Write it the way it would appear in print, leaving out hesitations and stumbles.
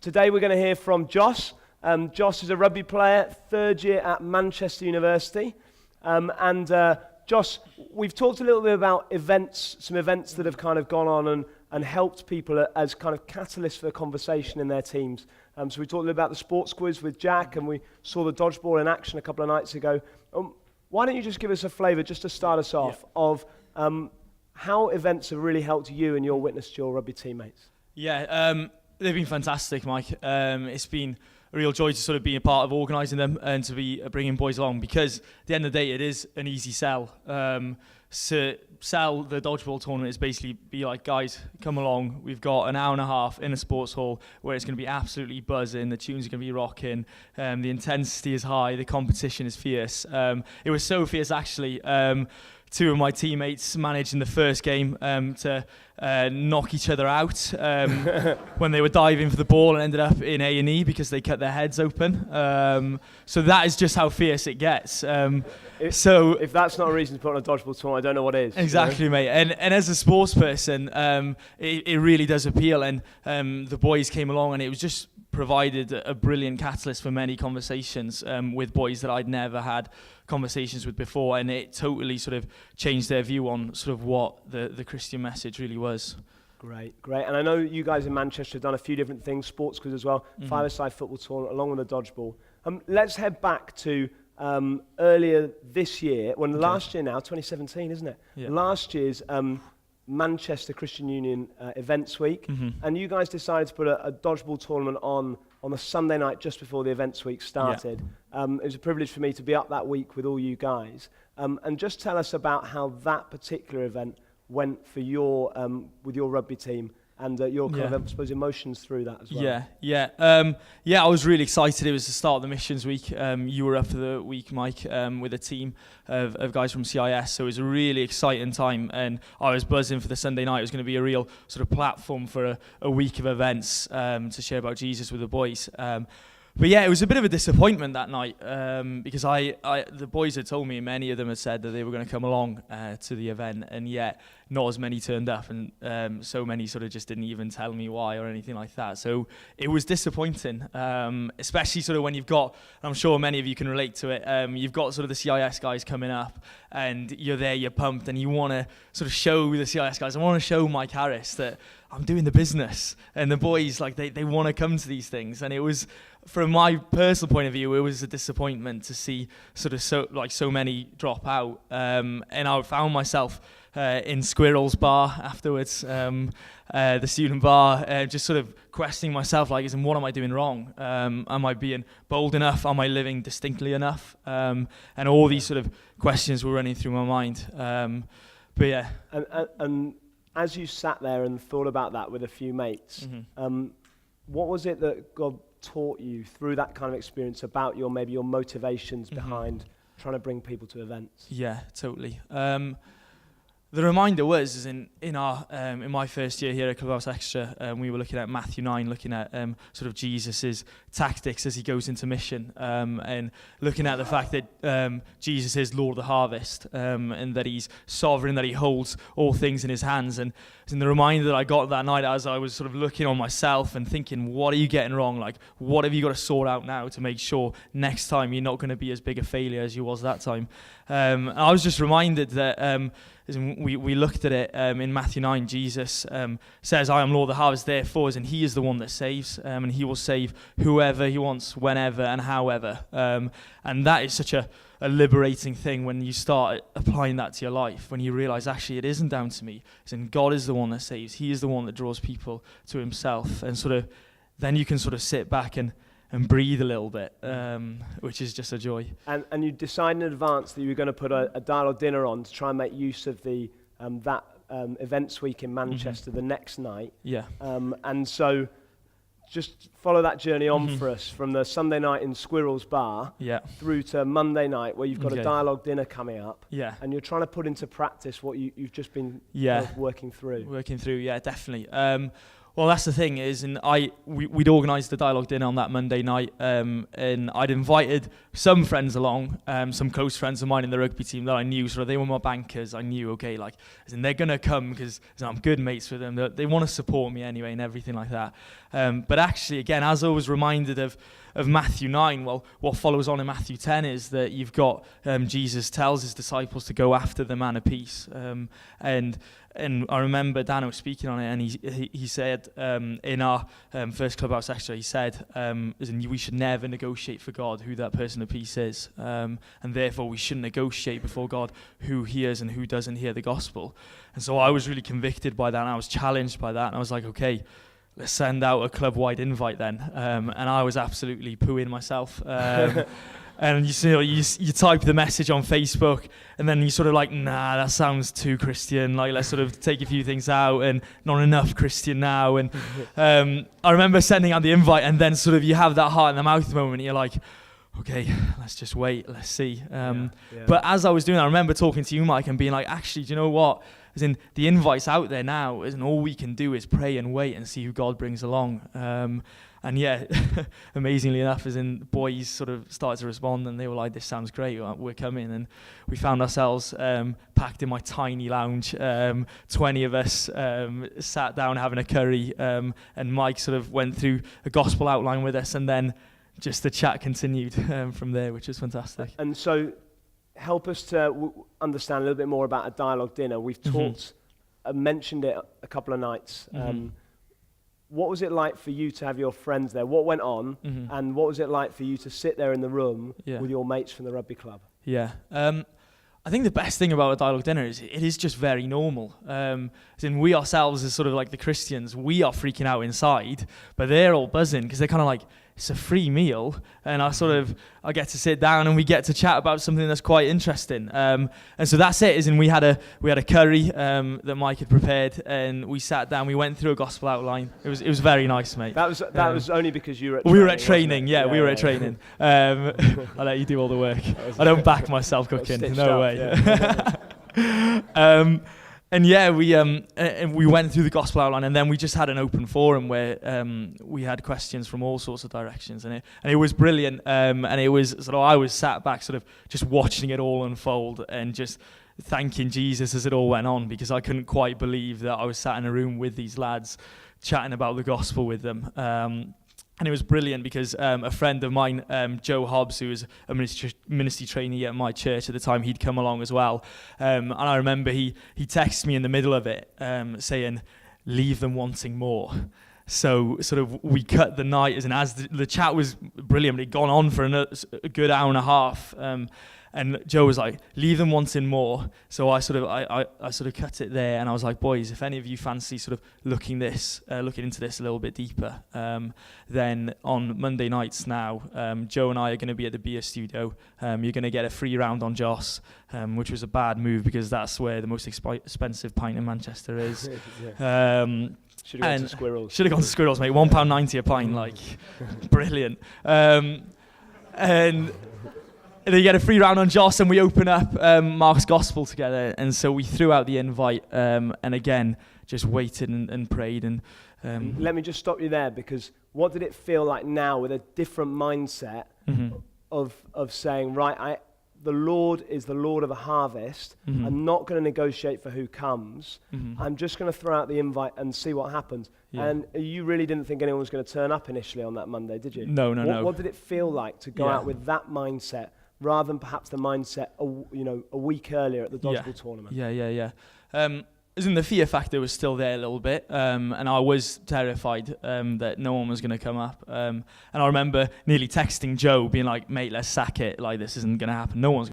Today we're going to hear from Jos. Jos is a rugby player, third year at Manchester University. Jos, we've talked a little bit about events, some events that have kind of gone on and helped people as kind of catalysts for the conversation in their teams. So we talked a little about the sports quiz with Jack, and we saw the dodgeball in action a couple of nights ago. Why don't you just give us a flavour, just to start us off, of how events have really helped you and your witness to your rugby teammates? Yeah, they've been fantastic, Mike. It's been a real joy to sort of be a part of organising them and to be bringing boys along, because at the end of the day it is an easy sell. So sell the dodgeball tournament is basically be like, guys, come along, we've got an hour and a half in a sports hall where it's going to be absolutely buzzing, the tunes are going to be rocking, the intensity is high, the competition is fierce. It was so fierce actually. Two of my teammates managed in the first game to knock each other out when they were diving for the ball and ended up in A&E because they cut their heads open. So that is just how fierce it gets. If that's not a reason to put on a dodgeball tournament, I don't know what is. Exactly, you know? Mate. And as a sports person, it really does appeal. And the boys came along, and it was just provided a brilliant catalyst for many conversations with boys that I'd never had conversations with before, and it totally sort of changed their view on sort of what the Christian message really was. Great. And I know you guys in Manchester have done a few different things, sports quiz as well, five-a-side football tournament along with the dodgeball. Let's head back to earlier this year, last year now, 2017, isn't it? Yeah. Last year's Manchester Christian Union Events Week, and you guys decided to put a dodgeball tournament on the Sunday night just before the Events Week started. Yeah. It was a privilege for me to be up that week with all you guys. And just tell us about how that particular event went for your with your rugby team and your kind of, I suppose, emotions through that as well. Yeah, I was really excited. It was the start of the missions week. You were up for the week, Mike, with a team of guys from CIS, so it was a really exciting time, and I was buzzing for the Sunday night. It was going to be a real sort of platform for a week of events to share about Jesus with the boys. But yeah, it was a bit of a disappointment that night because the boys had told me, many of them had said that they were going to come along to the event, and yet not as many turned up, and so many sort of just didn't even tell me why or anything like that. So it was disappointing, especially sort of when you've got, I'm sure many of you can relate to it, you've got sort of the CIS guys coming up, and you're there, you're pumped, and you want to sort of show the CIS guys, I want to show Mike Harris that I'm doing the business, and the boys, like, they want to come to these things. And it was, from my personal point of view, it was a disappointment to see sort of so many drop out. And I found myself in Squirrel's bar afterwards, the student bar, just sort of questioning myself, like, what am I doing wrong? Am I being bold enough? Am I living distinctly enough? And all these sort of questions were running through my mind. But yeah. And as you sat there and thought about that with a few mates, what was it that God taught you through that kind of experience about your motivations behind trying to bring people to events? Yeah, totally. The reminder was in my first year here at Clubhouse Extra, we were looking at Matthew 9, looking at sort of Jesus's tactics as he goes into mission, and looking at the fact that Jesus is Lord of the harvest, and that he's sovereign, that he holds all things in his hands. And the reminder that I got that night as I was sort of looking on myself and thinking, what are you getting wrong? Like, what have you got to sort out now to make sure next time you're not going to be as big a failure as you was that time? And I was just reminded that we looked at it in Matthew 9. Jesus says, I am Lord of the harvest, therefore, and he is the one that saves, and he will save whoever he wants, whenever and however. And that is such a liberating thing when you start applying that to your life, when you realize actually it isn't down to me. God is the one that saves. He is the one that draws people to himself. And sort of then you can sort of sit back and breathe a little bit, which is just a joy. And you decided in advance that you were going to put a dialogue dinner on to try and make use of the that events week in Manchester the next night. Yeah. And so just follow that journey on for us from the Sunday night in Squirrel's Bar through to Monday night where you've got a dialogue dinner coming up. Yeah. And you're trying to put into practice what you've just been working through. Working through, yeah, definitely. Well, that's the thing is, and we'd organised the dialogue dinner on that Monday night, and I'd invited some friends along, some close friends of mine in the rugby team that I knew, so they were my bankers. I knew, okay, like, as in they're gonna come because I'm good mates with them. They want to support me anyway, and everything like that. But actually, again, as I was reminded of Matthew 9, well, what follows on in Matthew 10 is that you've got Jesus tells his disciples to go after the man of peace, and I remember Dano speaking on it, and he said in our first clubhouse extra, he said, as in we should never negotiate for God who that person of peace is, and therefore we shouldn't negotiate before God who hears and who doesn't hear the gospel. And so I was really convicted by that, and I was challenged by that, and I was like, okay, let's send out a club-wide invite then. And I was absolutely pooing myself. And you type the message on Facebook, and then you sort of like, nah, that sounds too Christian. Like, let's sort of take a few things out, and not enough Christian now. And I remember sending out the invite, and then sort of you have that heart in the mouth moment. And you're like, okay, let's just wait, let's see. But as I was doing that, I remember talking to you, Mike, and being like, actually, do you know what? As in, the invite's out there now, and all we can do is pray and wait and see who God brings along. And yeah, amazingly enough, as in, boys sort of started to respond, and they were like, this sounds great, we're coming. And we found ourselves packed in my tiny lounge, 20 of us sat down having a curry, and Mike sort of went through a gospel outline with us, and then just the chat continued from there, which was fantastic. And so help us to understand a little bit more about a dialogue dinner. We've talked, mentioned it a couple of nights. What was it like for you to have your friends there? What went on, and what was it like for you to sit there in the room with your mates from the rugby club? Yeah. I think the best thing about a dialogue dinner is it is just very normal. As in, we ourselves, as sort of like the Christians, we are freaking out inside, but they're all buzzing because they're kind of like, it's a free meal, and I get to sit down and we get to chat about something that's quite interesting. And so that's it. As in, we had a curry that Mike had prepared, and we sat down. We went through a gospel outline. It was very nice, mate. That was only because you were at training. We were at training. Yeah, we were at training. I'll let you do all the work. I don't back myself cooking. No way. Yeah. And yeah, we went through the gospel outline, and then we just had an open forum where we had questions from all sorts of directions, and it was brilliant. And it was sort of, I was sat back, sort of just watching it all unfold, and just thanking Jesus as it all went on, because I couldn't quite believe that I was sat in a room with these lads, chatting about the gospel with them. And it was brilliant because a friend of mine, Joe Hobbs, who was a ministry trainee at my church at the time, he'd come along as well. And I remember he texted me in the middle of it saying, leave them wanting more. So sort of we cut the night, as the chat was brilliant. It'd gone on for a good hour and a half. And Joe was like, leave them wanting more. So I sort of cut it there, and I was like, boys, if any of you fancy sort of looking into this a little bit deeper, then on Monday nights now, Joe and I are going to be at the beer studio. You're going to get a free round on Jos, which was a bad move because that's where the most expensive pint in Manchester is. Should have gone to Squirrels. Should have gone to Squirrels, mate. £1.90 a pint, like, brilliant. And they get a free round on Jos, and we open up Mark's Gospel together. And so we threw out the invite, and again, just waited and prayed. And let me just stop you there, because what did it feel like now with a different mindset of saying, right, the Lord is the Lord of the harvest. I'm not going to negotiate for who comes. I'm just going to throw out the invite and see what happens. Yeah. And you really didn't think anyone was going to turn up initially on that Monday, did you? No. What did it feel like to go out with that mindset, rather than perhaps the mindset a week earlier at the dodgeball tournament? Yeah. As in, the fear factor was still there a little bit, and I was terrified that no one was going to come up. And I remember nearly texting Joe, being like, mate, let's sack it. Like, this isn't going to happen. No one's